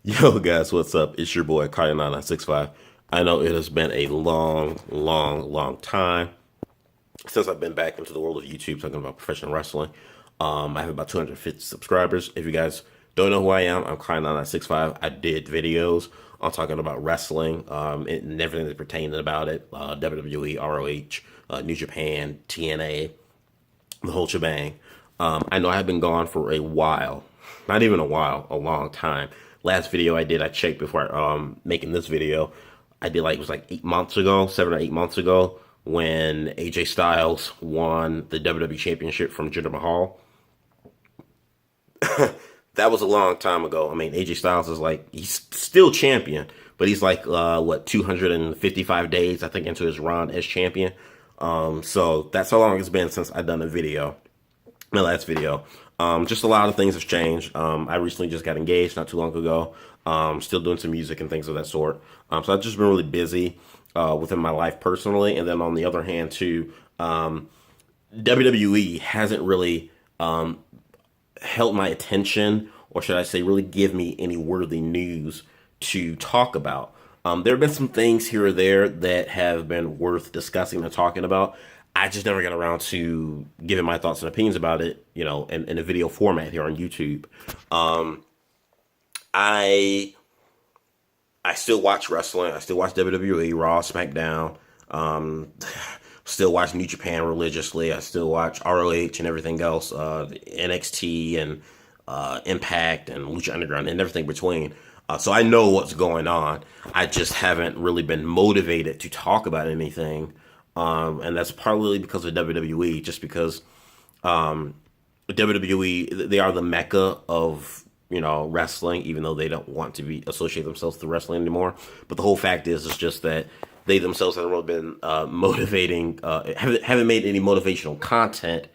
Yo, guys, what's up? It's your boy, Kaya9965. I know it has been a long time since I've been back into the world of YouTube talking about professional wrestling. I have about 250 subscribers. If you guys don't know who I am, I'm Kaya9965. I did videos on talking about wrestling and everything that pertained about it, WWE, ROH, New Japan, TNA, the whole shebang. I know I've been gone for a while, not even a while, a long time. Last video I did, I checked before making this video. I did it was like 8 months ago, 7 or 8 months ago, when AJ Styles won the WWE Championship from Jinder Mahal. That was a long time ago. I mean, AJ Styles is he's still champion, but he's 255 days, I think, into his run as champion. So that's how long it's been since I've done a video. My last video. Just a lot of things have changed. I recently just got engaged not too long ago. Still doing some music and things of that sort. So I've just been really busy within my life personally. And then on the other hand, too, WWE hasn't really held my attention, or should I say, really give me any worthy news to talk about. There have been some things here or there that have been worth discussing and talking about. I just never got around to giving my thoughts and opinions about it, in a video format here on YouTube. I I still watch wrestling. I still watch WWE, Raw, SmackDown. Still watch New Japan religiously. I still watch ROH and everything else, NXT and Impact and Lucha Underground and everything between. So I know what's going on. I just haven't really been motivated to talk about anything. And that's partly because of WWE, just because WWE, they are the mecca of, wrestling, even though they don't want to be associate themselves to wrestling anymore. But the whole fact is, it's just that they themselves haven't really been motivating, haven't made any motivational content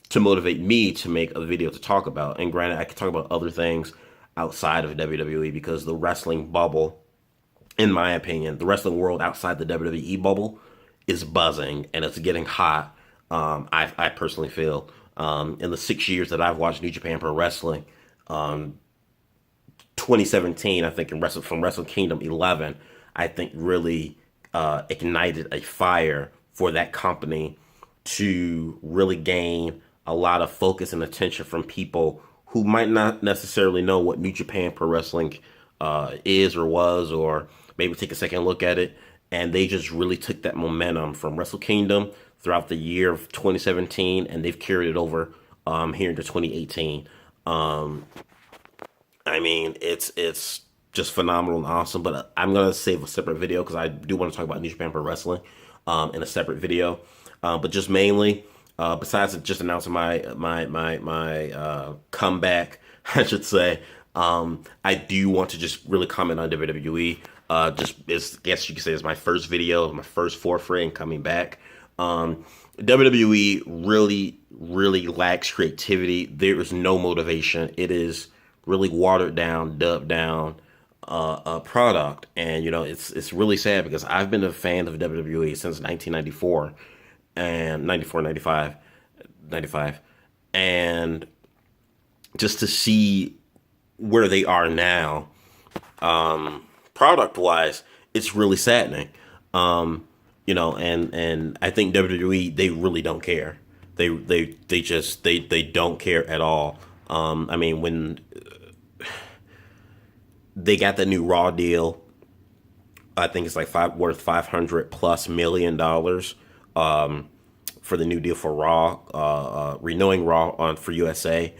to motivate me to make a video to talk about. And granted, I could talk about other things outside of WWE, because the wrestling bubble, in my opinion, the wrestling world outside the WWE bubble is buzzing and it's getting hot. I personally feel in the 6 years that I've watched New Japan Pro Wrestling, 2017, I think, from Wrestle Kingdom 11, I think really ignited a fire for that company to really gain a lot of focus and attention from people who might not necessarily know what New Japan Pro Wrestling is or was, or maybe take a second look at it. And they just really took that momentum from Wrestle Kingdom throughout the year of 2017, and they've carried it over here into 2018. I mean, it's just phenomenal and awesome. But I'm gonna save a separate video because I do want to talk about New Japan Pro Wrestling in a separate video. But just mainly, besides just announcing my comeback, I should say, I do want to just really comment on WWE. Just as, I guess you could say, it's my first video, my first forefront in coming back. WWE really lacks creativity. There is no motivation. It is really watered down, dubbed down product, and it's really sad because I've been a fan of WWE since 1994 and 94, 95, 95, and just to see where they are now, product wise, it's really saddening. And I think WWE, they really don't care. They don't care at all. I mean, when they got the new Raw deal, I think it's worth $500+ million for the new deal for Raw, renewing Raw for USA,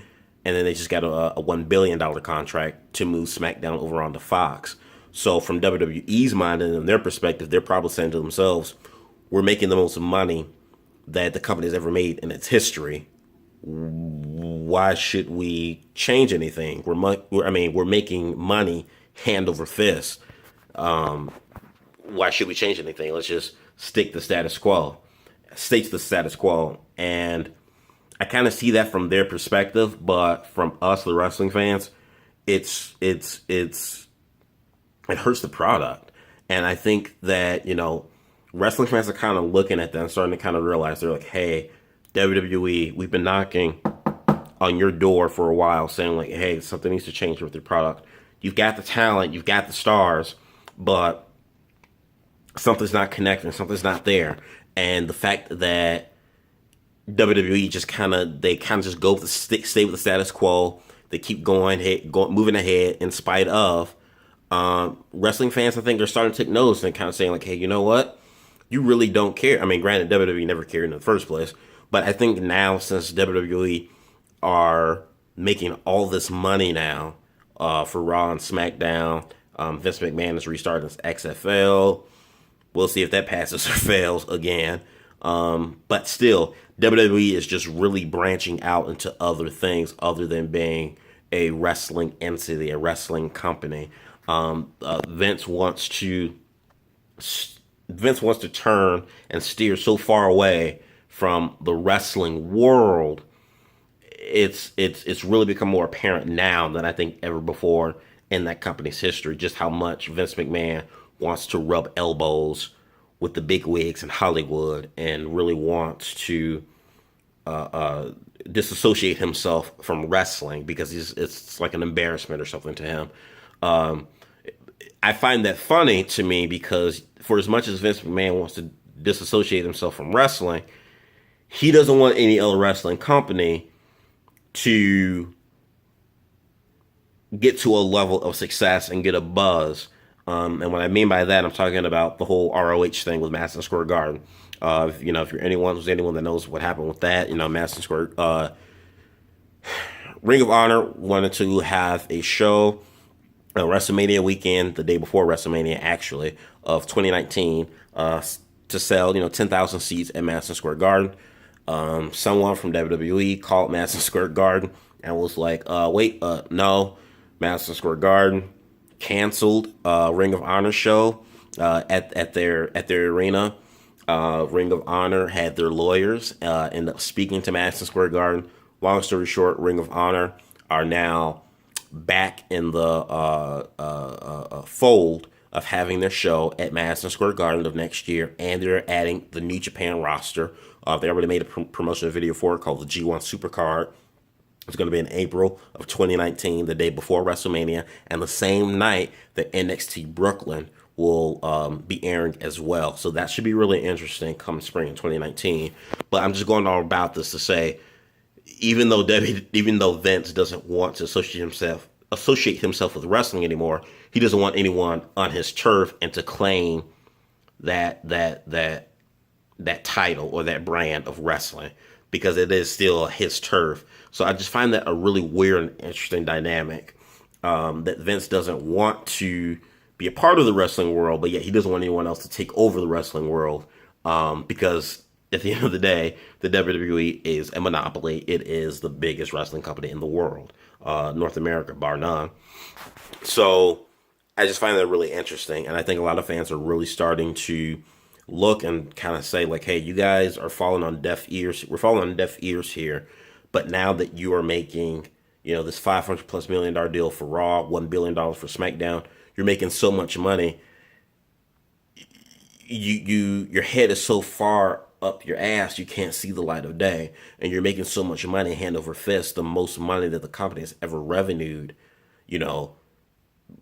and then they just got a $1 billion contract to move SmackDown over onto Fox. So from WWE's mind and in their perspective, they're probably saying to themselves, "We're making the most money that the company's ever made in its history. Why should we change anything? We're making money hand over fist. Why should we change anything? Let's just stick the status quo." States the status quo, and I kind of see that from their perspective, but from us, the wrestling fans, it hurts the product. And I think that, wrestling fans are kind of looking at that and starting to kind of realize, they're like, "Hey, WWE, we've been knocking on your door for a while saying, like, hey, something needs to change with your product. you've got the talent, you've got the stars, but something's not connecting, something's not there. And the fact that WWE just they kind of just go with stay with the status quo. They keep moving ahead in spite of wrestling fans. I think they're starting to take notice and kind of saying like, hey, you know what? You really don't care. I mean, granted, WWE never cared in the first place, but I think now since WWE are making all this money now for Raw and SmackDown, Vince McMahon is restarting his XFL. We'll see if that passes or fails again. But still, WWE is just really branching out into other things other than being a wrestling entity, a wrestling company. Vince wants to turn and steer so far away from the wrestling world. It's really become more apparent now than I think ever before in that company's history, just how much Vince McMahon wants to rub elbows with the big wigs in Hollywood and really wants to disassociate himself from wrestling because it's like an embarrassment or something to him. I find that funny to me because for as much as Vince McMahon wants to disassociate himself from wrestling, he doesn't want any other wrestling company to get to a level of success and get a buzz. And what I mean by that, I'm talking about the whole ROH thing with Madison Square Garden. If you're anyone that knows what happened with that, Madison Square, Ring of Honor wanted to have a show, WrestleMania weekend, the day before WrestleMania, actually, of 2019, to sell, 10,000 seats at Madison Square Garden. Someone from WWE called Madison Square Garden and was like, no, Madison Square Garden canceled Ring of Honor show at their arena. Ring of Honor had their lawyers end up speaking to Madison Square Garden. Long story short, Ring of Honor are now back in the fold of having their show at Madison Square Garden of next year, and they're adding the New Japan roster. They already made a promotional video for it called the G1 Supercard. It's going to be in April of 2019, the day before WrestleMania, and the same night that NXT Brooklyn will be airing as well. So that should be really interesting come spring in 2019. But I'm just going all about this to say, even though Vince doesn't want to associate himself with wrestling anymore, he doesn't want anyone on his turf and to claim that title or that brand of wrestling, because it is still his turf. So I just find that a really weird and interesting dynamic, that Vince doesn't want to be a part of the wrestling world, but yet he doesn't want anyone else to take over the wrestling world, because at the end of the day, the WWE is a monopoly. It is the biggest wrestling company in the world, North America, bar none. So I just find that really interesting, and I think a lot of fans are really starting to look and kind of say like, hey, you guys are falling on deaf ears. We're falling on deaf ears here. But now that you are making, this $500+ million deal for Raw, $1 billion for SmackDown, you're making so much money. Your head is so far up your ass, you can't see the light of day. And you're making so much money hand over fist, the most money that the company has ever revenued.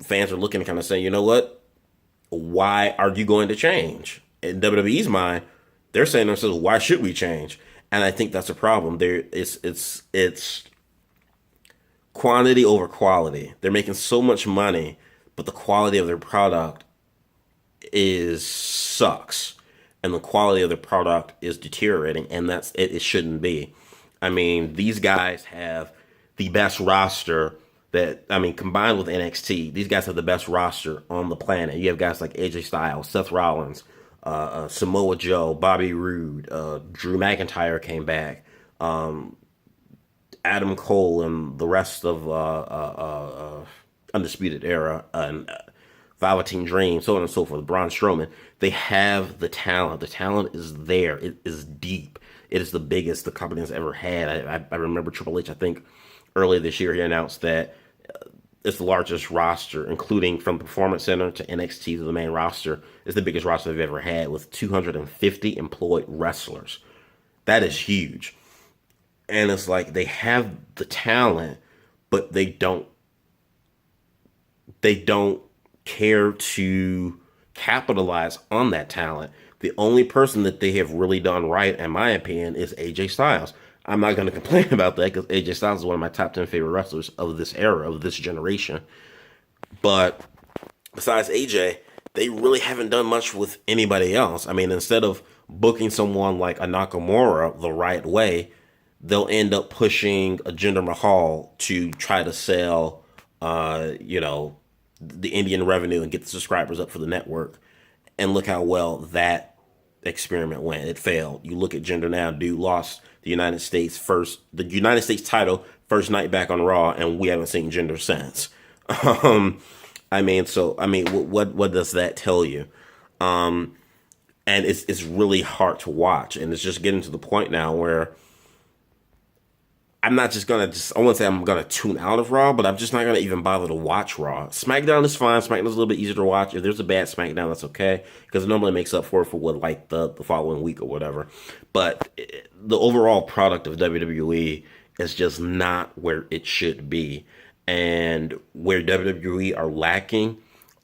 Fans are looking and kind of saying, you know what? Why are you going to change? In WWE's mind, they're saying to themselves, why should we change? And I think that's a problem. It's quantity over quality. They're making so much money, but the quality of their product sucks, and the quality of their product is deteriorating, and that's it. It shouldn't be. I mean, these guys have the best roster combined with NXT, these guys have the best roster on the planet. You have guys like AJ Styles, Seth Rollins, Samoa Joe, Bobby Roode, Drew McIntyre came back, Adam Cole, and the rest of Undisputed Era, and Velveteen Dream, so on and so forth, Braun Strowman. They have the talent. The talent is there. It is deep. It is the biggest the company has ever had. I remember Triple H, I think, earlier this year, he announced that it's the largest roster, including from Performance Center to NXT to the main roster. It's the biggest roster they've ever had, with 250 employed wrestlers. That is huge. And it's like they have the talent, but they don't they don't care to capitalize on that talent. The only person that they have really done right, in my opinion, is AJ Styles. I'm not going to complain about that because AJ Styles is one of my top 10 favorite wrestlers of this era, of this generation. But besides AJ, they really haven't done much with anybody else. I mean, instead of booking someone like a Nakamura the right way, they'll end up pushing a Jinder Mahal to try to sell, the Indian revenue and get the subscribers up for the network. And look how well that experiment went. It failed. You look at Jinder now, dude lost the United States title first night back on Raw, and we haven't seen Jinder since. What does that tell you? And it's really hard to watch, and it's just getting to the point now where I'm not just gonna I won't say I'm gonna tune out of Raw, but I'm just not gonna even bother to watch Raw. SmackDown is fine. SmackDown's a little bit easier to watch. If there's a bad SmackDown, that's okay because it normally makes up for what like the following week or whatever. But the overall product of WWE is just not where it should be, and where WWE are lacking.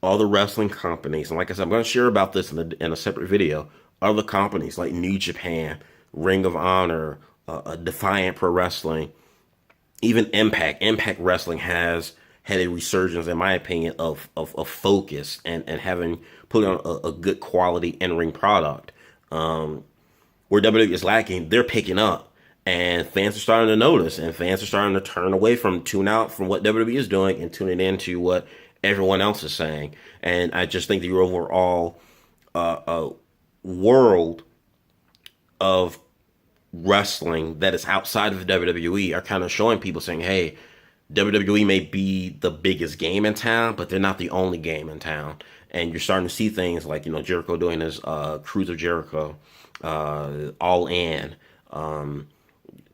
All the wrestling companies, and like I said, I'm going to share about this in a separate video. Other companies like New Japan, Ring of Honor, Defiant Pro Wrestling, even Impact Wrestling has had a resurgence, in my opinion, of focus and having put on a good quality in-ring product. Where WWE is lacking, they're picking up. And fans are starting to notice, and fans are starting to tune out from what WWE is doing and tuning into what everyone else is saying. And I just think the overall world of wrestling that is outside of the WWE are kind of showing people saying, hey, WWE may be the biggest game in town, but they're not the only game in town. And you're starting to see things like, Jericho doing his Cruise of Jericho, All In,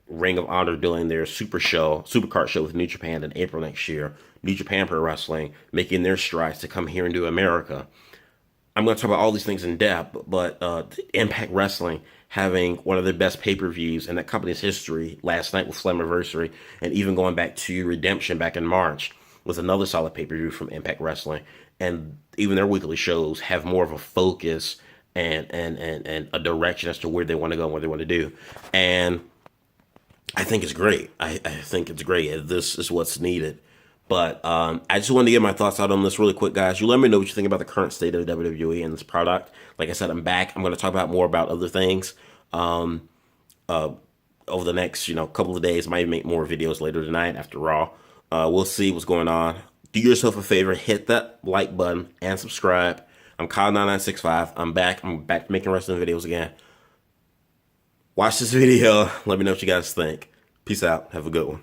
Ring of Honor doing their Supercard show with New Japan in April next year. New Japan Pro Wrestling making their strides to come here and do America. I'm going to talk about all these things in depth, but Impact Wrestling having one of their best pay-per-views in that company's history last night with Slammiversary, and even going back to Redemption back in March was another solid pay-per-view from Impact Wrestling. And even their weekly shows have more of a focus and a direction as to where they want to go and what they want to do. And I think it's great. I think it's great. This is what's needed. But I just wanted to get my thoughts out on this really quick, guys. You let me know what you think about the current state of WWE and this product. Like I said, I'm back. I'm going to talk about more about other things over the next, couple of days. Might make more videos later tonight after Raw. We'll see what's going on. Do yourself a favor, hit that like button and subscribe. I'm Kyle9965. I'm back. I'm back making wrestling videos again. Watch this video. Let me know what you guys think. Peace out. Have a good one.